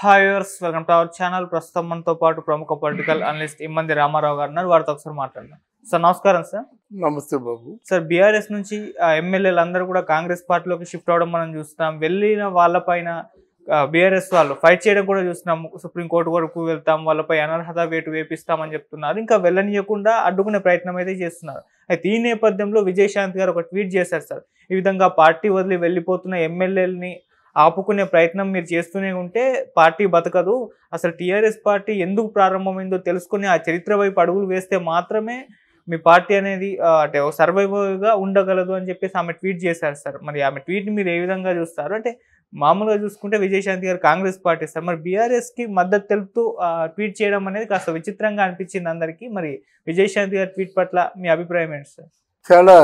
Hi viewers, welcome to our channel. ప్రస్తుతం మనతో పాటు ప్రముఖ పొలిటికల్ అనలిస్ట్ ఇమ్మంది రామారావు గారు ఉన్నారు. వారితో ఒకసారి మాట్లాడదాం. సార్ నమస్కారం. సార్ నమస్తే బాబు. సార్, బీఆర్ఎస్ నుంచి ఎమ్మెల్యేలు అందరూ కూడా కాంగ్రెస్ పార్టీలోకి షిఫ్ట్ అవడం మనం చూస్తున్నాం. వెళ్ళిన వాళ్ళపైన బీఆర్ఎస్ వాళ్ళు ఫైట్ చేయడం కూడా చూస్తున్నాం. సుప్రీంకోర్టు వరకు వెళ్తాం, వాళ్ళపై అనర్హత వేటు వేపిస్తామని చెప్తున్నారు. ఇంకా వెళ్ళనీయకుండా అడ్డుకునే ప్రయత్నం అయితే చేస్తున్నారు. అయితే ఈ నేపథ్యంలో విజయశాంతి గారు ఒక ట్వీట్ చేశారు. సార్, ఈ విధంగా పార్టీ వదిలి వెళ్ళిపోతున్న ఎమ్మెల్యేలని ఆపుకునే ప్రయత్నం మీరు చేస్తూనే ఉంటే పార్టీ బతకదు. అసలు టీఆర్ఎస్ పార్టీ ఎందుకు ప్రారంభమైందో తెలుసుకుని ఆ చరిత్ర వైపు అడుగులు వేస్తే మాత్రమే మీ పార్టీ అనేది అంటే సర్వైవల్గా ఉండగలదు అని చెప్పేసి ఆమె ట్వీట్ చేశారు. సార్, మరి ఆమె ట్వీట్ని మీరు ఏ విధంగా చూస్తారు? అంటే మామూలుగా చూసుకుంటే విజయశాంతి గారు కాంగ్రెస్ పార్టీ సార్, మరి బీఆర్ఎస్కి మద్దతు తెలుపుతూ ట్వీట్ చేయడం అనేది కాస్త విచిత్రంగా అనిపించింది అందరికీ. మరి విజయశాంతి గారి ట్వీట్ పట్ల మీ అభిప్రాయం ఏంటి సార్? చాలా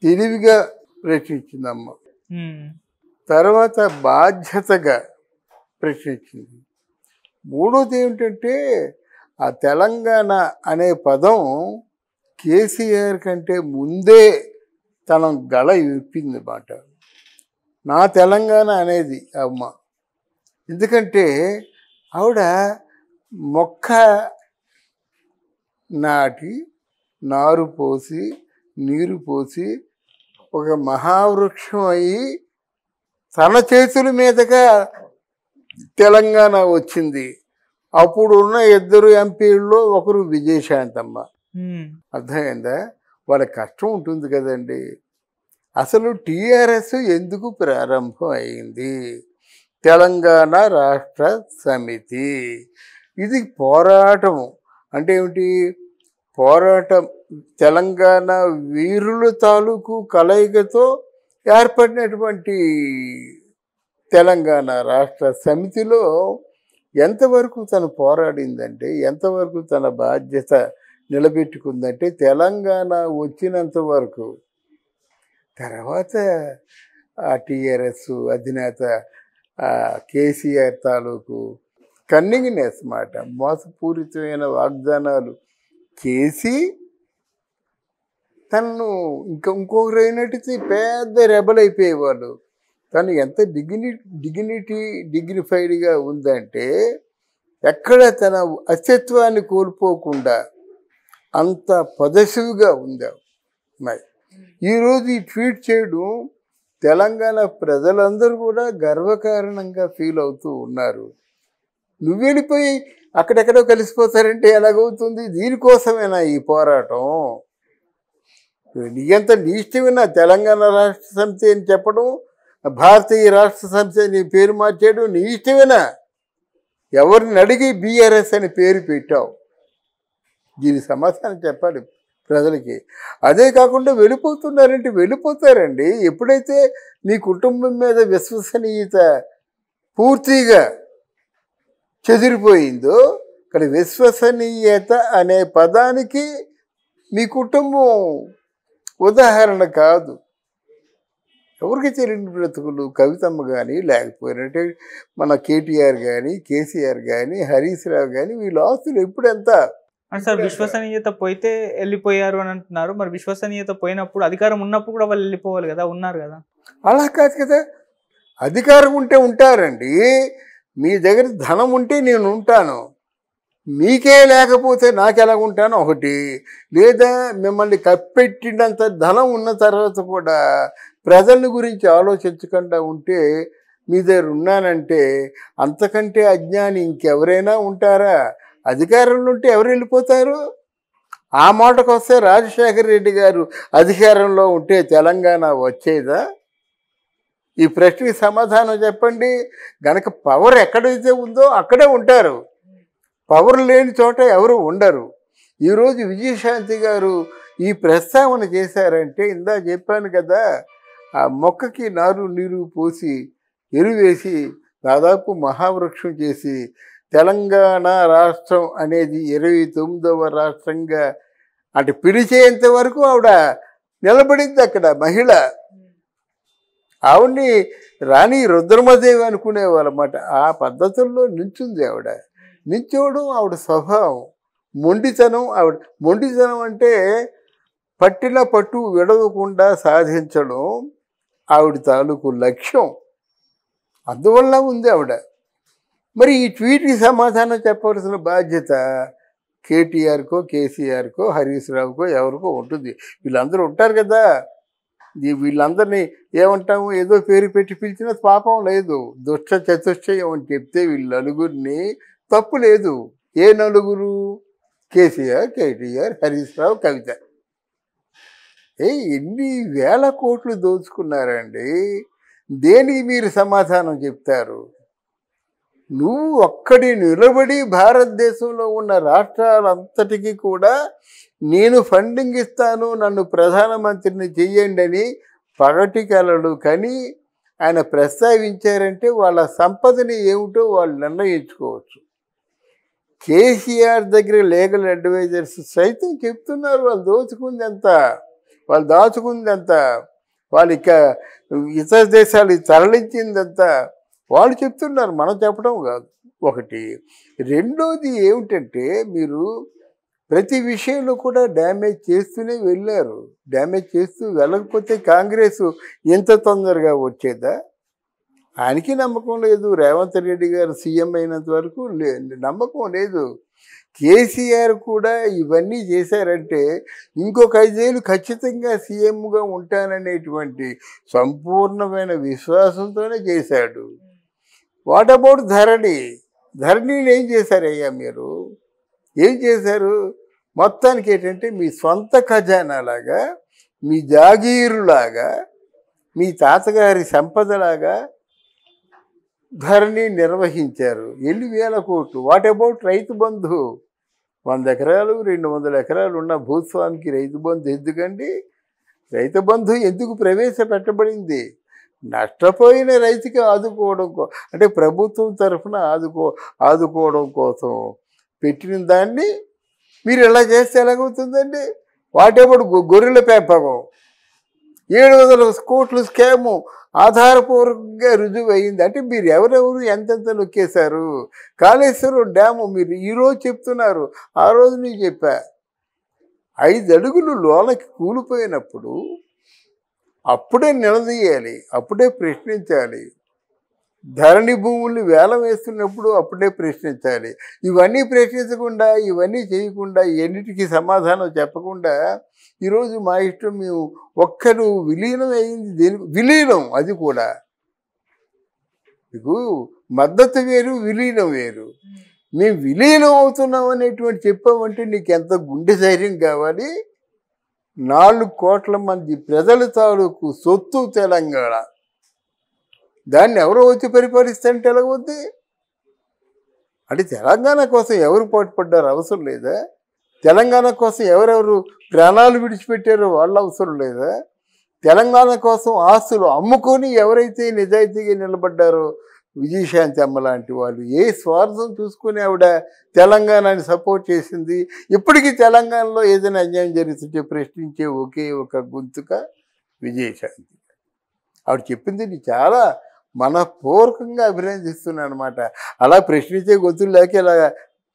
తెలివిగా ప్రశ్నించిందమ్మ. తర్వాత బాధ్యతగా ప్రశ్నించింది. మూడోది ఏమిటంటే, ఆ తెలంగాణ అనే పదం కేసీఆర్ కంటే ముందే తన గళ విప్పింది మాట. నా తెలంగాణ అనేది అమ్మ. ఎందుకంటే ఆవిడ మొక్క నాటి నారు పోసి నీరు పోసి ఒక మహావృక్షం అయ్యి తన చేతుల మీదుగా తెలంగాణ వచ్చింది. అప్పుడు ఉన్న ఇద్దరు ఎంపీల్లో ఒకరు విజయశాంతమ్మ. అర్థమైందా? వాళ్ళ కష్టం ఉంటుంది కదండి. అసలు టీఆర్ఎస్ ఎందుకు ప్రారంభం అయింది? తెలంగాణ రాష్ట్ర సమితి. ఇది పోరాటం. అంటే ఏమిటి? పోరాటం తెలంగాణ వీరుల తాలూకు కలయికతో ఏర్పడినటువంటి తెలంగాణ రాష్ట్ర సమితిలో ఎంతవరకు తను పోరాడిందంటే, ఎంతవరకు తన బాధ్యత నిలబెట్టుకుందంటే తెలంగాణ వచ్చినంత వరకు. తర్వాత ఆ టీఆర్ఎస్ అధినేత కేసీఆర్ తాలూకు కన్నింగ్నెస్ మాట, మోసపూరితమైన వాగ్దానాలు చేసి తను ఇంకొకరు అయినట్టు పెద్ద రెబల్ అయిపోయేవాళ్ళు. తను ఎంత డిగ్నిఫైడ్గా ఉందంటే, ఎక్కడ తన అస్తిత్వాన్ని కోల్పోకుండా అంత పొజెసివ్గా ఉందా. మరి ఈరోజు ఈ ట్వీట్ చేయడం తెలంగాణ ప్రజలందరూ కూడా గర్వకారణంగా ఫీల్ అవుతూ ఉన్నారు. నువ్వు వెళ్ళిపోయి అక్కడెక్కడో కలిసిపోతారంటే ఎలాగవుతుంది? దీనికోసమేనా ఈ పోరాటం? నీయంత నీ ఇష్టమేనా తెలంగాణ రాష్ట్ర సమితి అని చెప్పడం, భారతీయ రాష్ట్ర సమితి అని పేరు మార్చేయడం నీ ఇష్టమేనా? ఎవరిని అడిగి బీఆర్ఎస్ అని పేరు పెట్టావు? దీని సమాధానం చెప్పాలి ప్రజలకి. అదే కాకుండా వెళ్ళిపోతున్నారంటే వెళ్ళిపోతారండి. ఎప్పుడైతే మీ కుటుంబం మీద విశ్వసనీయత పూర్తిగా చెదిరిపోయిందో, ఇక్కడ విశ్వసనీయత అనే పదానికి మీ కుటుంబం ఉదాహరణ కాదు. ఎవరికి తెలియని బ్రతుకులు కవితమ్మ కానీ, లేకపోయినట్టే మన కేటీఆర్ కానీ, కేసీఆర్ కానీ, హరీష్ రావు కానీ, వీళ్ళ ఆస్తులు ఎప్పుడెంత అంటే సార్, విశ్వసనీయత పోయితే వెళ్ళిపోయారు అని అంటున్నారు. మరి విశ్వసనీయత పోయినప్పుడు అధికారం ఉన్నప్పుడు కూడా వాళ్ళు వెళ్ళిపోవాలి కదా, ఉన్నారు కదా. అలా కాదు కదా. అధికారం ఉంటే ఉంటారండి. మీ దగ్గర ధనం ఉంటే నేను ఉంటాను, మీకే లేకపోతే నాకు ఎలాగుంటాను ఒకటి. లేదా మిమ్మల్ని కప్పెట్టినంత ధనం ఉన్న తర్వాత కూడా ప్రజల గురించి ఆలోచించకుండా ఉంటే మీ దగ్గర ఉన్నానంటే అంతకంటే అజ్ఞాని ఇంకెవరైనా ఉంటారా? అధికారంలో ఉంటే ఎవరు వెళ్ళిపోతారు? ఆ మాటకు వస్తే రాజశేఖర రెడ్డి గారు అధికారంలో ఉంటే తెలంగాణ వచ్చేదా? ఈ ప్రశ్నకి సమాధానం చెప్పండి. గనక పవర్ ఎక్కడైతే ఉందో అక్కడే ఉంటారు. పవర్ లేని చోట ఎవరు ఉండరు. ఈరోజు విజయశాంతి గారు ఈ ప్రస్తావన చేశారంటే, ఇందా చెప్పాను కదా, ఆ మొక్కకి నారు నీరు పోసి ఎరువేసి దాదాపు మహావృక్షం చేసి తెలంగాణ రాష్ట్రం అనేది 29వ రాష్ట్రంగా అంటే పిలిచేంత వరకు ఆవిడ నిలబడింది. అక్కడ మహిళ. ఆవిడ్ని రాణి రుద్రమదేవి అనుకునేవాళ్ళమాట. ఆ పద్ధతుల్లో నిల్చుంది ఆవిడ. నిల్చోవడం ఆవిడ స్వభావం. మొండితనం అంటే పట్టిన పట్టు విడవకుండా సాధించడం ఆవిడ తాలూకు లక్ష్యం. అందువల్ల ఉంది ఆవిడ. మరి ఈ ట్వీట్కి సమాధానం చెప్పవలసిన బాధ్యత కేటీఆర్కో, కేసీఆర్కో, హరీష్ రావుకో ఎవరికో ఉంటుంది. వీళ్ళందరూ ఉంటారు కదా. వీళ్ళందరినీ ఏమంటాము, ఏదో పేరు పెట్టి పిలిచినా పాపం లేదు. దుష్ట చతుష్టయం అని చెప్తే వీళ్ళు నలుగురిని తప్పు లేదు. ఏ నలుగురు? కేసీఆర్, కేటీఆర్, హరీష్ రావు, కవిత. ఎన్ని వేల కోట్లు దోచుకున్నారండి. దేనికి మీరు సమాధానం చెప్తారు? నువ్వు ఒక్కడి నిలబడి భారతదేశంలో ఉన్న రాష్ట్రాలంతటికీ కూడా నేను ఫండింగ్ ఇస్తాను, నన్ను ప్రధానమంత్రిని చెయ్యండి అని పగటి కలలు కానీ ఆయన ప్రస్తావించారంటే వాళ్ళ సంపదని ఏమిటో వాళ్ళు నిర్ణయించుకోవచ్చు. కేసీఆర్ దగ్గర లీగల్ అడ్వైజర్స్ సైతం చెప్తున్నారు వాళ్ళు దోచుకుంది ఎంత, వాళ్ళు దాచుకుంది ఎంత, వాళ్ళు ఇక ఇతర దేశాలకు తరలించిందంత వాళ్ళు చెప్తున్నారు, మనం చెప్పడం కాదు. ఒకటి. రెండోది ఏమిటంటే, మీరు ప్రతి విషయంలో కూడా డ్యామేజ్ చేస్తూనే వెళ్ళారు. డ్యామేజ్ చేస్తూ వెళ్ళకపోతే కాంగ్రెస్ ఎంత తొందరగా వచ్చేదా? ఆయనకి నమ్మకం లేదు. రేవంత్ రెడ్డి గారు సీఎం అయినంత వరకు నమ్మకం లేదు. కేసీఆర్ కూడా ఇవన్నీ చేశారంటే ఇంకొక 5 ఏళ్ళు ఖచ్చితంగా సీఎంగా ఉంటాననేటువంటి సంపూర్ణమైన విశ్వాసంతోనే చేశాడు. వాట్ అబౌట్ ధరణిని ఏం చేశారయ్యా మీరు? ఏం చేశారు? మొత్తానికి ఏంటంటే మీ సొంత ఖజానాలాగా, మీ జాగీరులాగా, మీ తాతగారి సంపదలాగా ధరణి నిర్వహించారు. 8,000 కోట్లు. What about Rythu Bandhu? 100 ఎకరాలు 200 ఎకరాలు ఉన్న భూస్వామికి రైతు బంధు ఎందుకండి? రైతు బంధు ఎందుకు ప్రవేశపెట్టబడింది? నష్టపోయిన రైతుకి ఆదుకోవడం అంటే ప్రభుత్వం తరఫున ఆదుకోవడం కోసం పెట్టిన దాన్ని మీరు ఎలా చేస్తే ఎలాగవుతుందండి? వాటెప్పుడు గొర్రెల పెంపకం 700 కోట్లు స్కాము ఆధారపూర్వకంగా రుజువు అయింది. అంటే మీరు ఎవరెవరు ఎంతెంత నొక్కేశారు? కాళేశ్వరం డ్యాము మీరు ఈరోజు చెప్తున్నారు, ఆ రోజు నేను చెప్పా. 5 అడుగులు లోనకి కూలిపోయినప్పుడు అప్పుడే నిలదీయాలి, అప్పుడే ప్రశ్నించాలి. ధరణి భూముల్ని వేలం వేస్తున్నప్పుడు అప్పుడే ప్రశ్నించాలి. ఇవన్నీ ప్రశ్నించకుండా, ఇవన్నీ చేయకుండా, ఎన్నిటికీ సమాధానం చెప్పకుండా ఈరోజు మా ఇష్టం మేము ఒక్కరు విలీనం అయింది. దేని విలీనం? అది కూడా మీకు మద్దతు వేరు, విలీనం వేరు. మేము విలీనం అవుతున్నాం అనేటువంటి చెప్పామంటే నీకు ఎంత గుండె ధైర్యం కావాలి? 4 కోట్ల మంది ప్రజల తాలూకు సొత్తు తెలంగాణ. దాన్ని ఎవరో వచ్చి పరిపాలిస్తారంటే ఎలాగవుద్ది? అంటే తెలంగాణ కోసం ఎవరు పాటుపడ్డారు అవసరం లేదా? తెలంగాణ కోసం ఎవరెవరు ప్రాణాలు విడిచిపెట్టారో వాళ్ళ అవసరం లేదా? తెలంగాణ కోసం ఆస్తులు అమ్ముకొని ఎవరైతే నిజాయితీగా నిలబడ్డారో విజయశాంతి అమ్మ లాంటి వాళ్ళు ఏ స్వార్థం చూసుకుని ఆవిడ తెలంగాణని సపోర్ట్ చేసింది. ఇప్పటికీ తెలంగాణలో ఏదైనా అన్యాయం జరుగుతుంటే ప్రశ్నించే ఒకే ఒక గొంతుక విజయశాంతి. ఆవిడ చెప్పింది నేను చాలా మనపూర్వకంగా అభినందిస్తున్నాను అనమాట. అలా ప్రశ్నించే గొంతులు లేక ఇలా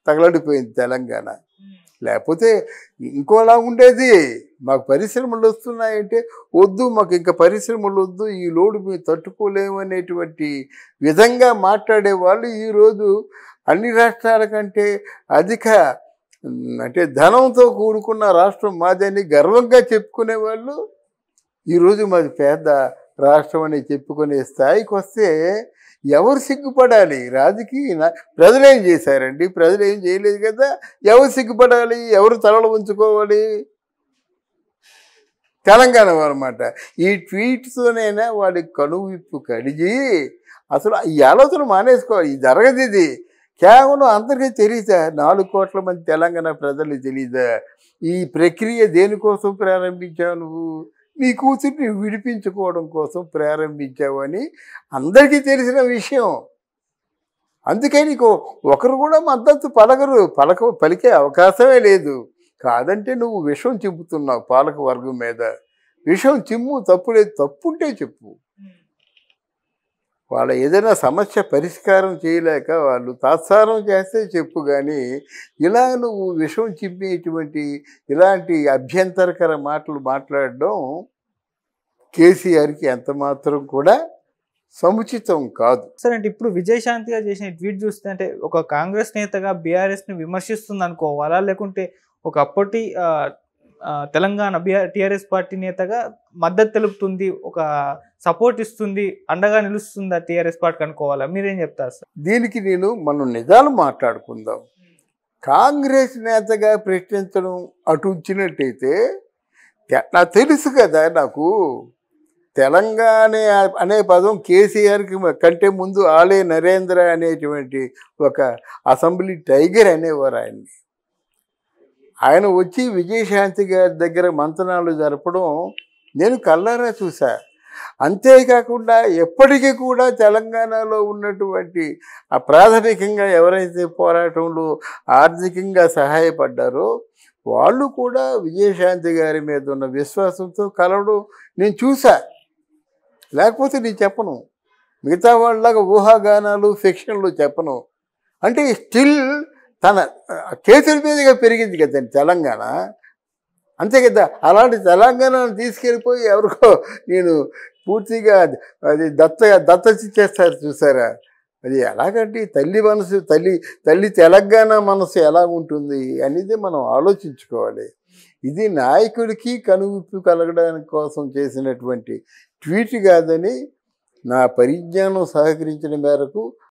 తగలడిపోయింది తెలంగాణ. లేకపోతే ఇంకోలా ఉండేది. మాకు పరిశ్రమలు వస్తున్నాయంటే వద్దు, మాకు ఇంకా పరిశ్రమలు వద్దు, ఈ లోడు మేము తట్టుకోలేము అనేటువంటి విధంగా మాట్లాడే వాళ్ళు ఈరోజు అన్ని రాష్ట్రాల కంటే అధిక అంటే ధనంతో కూడుకున్న రాష్ట్రం మాదని గర్వంగా చెప్పుకునే వాళ్ళు ఈరోజు మాది పేద రాష్ట్రం అని చెప్పుకునే స్థాయికి వస్తే ఎవరు సిగ్గుపడాలి? రాజకీయ ప్రజలు ఏం చేశారండి? ప్రజలు ఏం చేయలేదు కదా. ఎవరు సిగ్గుపడాలి? ఎవరు తలలు ఉంచుకోవాలి? తెలంగాణ అన్నమాట. ఈ ట్వీట్తోనైనా వాడి కనువిప్పు కడిగి అసలు ఈ ఆలోచన మానేసుకోవాలి. ఇది జరగదు. ఇది కేవలం అందరికీ తెలియదా? 4 కోట్ల మంది తెలంగాణ ప్రజలు తెలీదా? ఈ ప్రక్రియ దేనికోసం ప్రారంభించావు నువ్వు? నీ కూతుర్ని విడిపించుకోవడం కోసం ప్రారంభించావు అని అందరికీ తెలిసిన విషయం. అందుకే నీకు ఒకరు కూడా మద్దతు పలికే అవకాశమే లేదు. కాదంటే నువ్వు విషం చిమ్ముతున్నావు పాలక వర్గం మీద. విషం చిమ్ము, తప్పులేదు. తప్పుంటే చెప్పు. వాళ్ళ ఏదైనా సమస్య పరిష్కారం చేయలేక వాళ్ళు తాత్సారం చేస్తే చెప్పు. కానీ ఇలా నువ్వు విషం చిమ్మేటువంటి ఇలాంటి అభ్యంతరకర మాటలు మాట్లాడడం కేసీఆర్కి ఎంత మాత్రం కూడా సముచితం కాదు. సరే అంటే ఇప్పుడు విజయశాంతి గారు చేసిన ట్వీట్ చూస్తే అంటే ఒక కాంగ్రెస్ నేతగా బీఆర్ఎస్ ని విమర్శిస్తుంది అనుకోవాలా, లేకుంటే ఒక అప్పటి తెలంగాణ టీఆర్ఎస్ పార్టీ నేతగా మద్దతు తెలుపుతుంది, ఒక సపోర్ట్ ఇస్తుంది, అండగా నిలుస్తుంది టీఆర్ఎస్ పార్టీకి అనుకోవాలా? మీరేం చెప్తారు సార్ దీనికి మనం నిజాలు మాట్లాడుకుందాం. కాంగ్రెస్ నేతగా ప్రశ్నించడం అటు ఇచ్చినట్టయితే నాకు తెలుసు కదా, నాకు తెలంగాణ అనే పదం కేసీఆర్కి కంటే ముందు ఆలే నరేంద్ర అనేటువంటి ఒక అసెంబ్లీ టైగర్ అనేవారు ఆయన్ని. ఆయన వచ్చి విజయశాంతి గారి దగ్గర మంతనాలు జరపడం నేను కళ్ళారా చూసా. అంతేకాకుండా ఎప్పటికీ కూడా తెలంగాణలో ఉన్నటువంటి ప్రాథమికంగా ఎవరైతే పోరాటంలో ఆర్థికంగా సహాయపడ్డారో వాళ్ళు కూడా విజయశాంతి గారి మీద ఉన్న విశ్వాసంతో కలవడం నేను చూసా. లేకపోతే నేను చెప్పను, మిగతా వాళ్ళలాగా ఊహాగానాలు ఫిక్షన్లు చెప్పను. అంటే స్టిల్ తన చేతుల మీదుగా పెరిగింది కదండి తెలంగాణ, అంతే కదా. అలాంటి తెలంగాణను తీసుకెళ్ళిపోయి ఎవరికో నేను పూర్తిగా అది దత్తత చూసారా, అది ఎలాగంటే తల్లి మనసు, తల్లి తెలంగాణ మనసు ఎలా ఉంటుంది అనేది మనం ఆలోచించుకోవాలి. ఇది నాయకుడికి కనువిప్పు కలగడానికి కోసం చేసినటువంటి ట్వీట్ కాదని నా పరిజ్ఞానం సహకరించిన మేరకు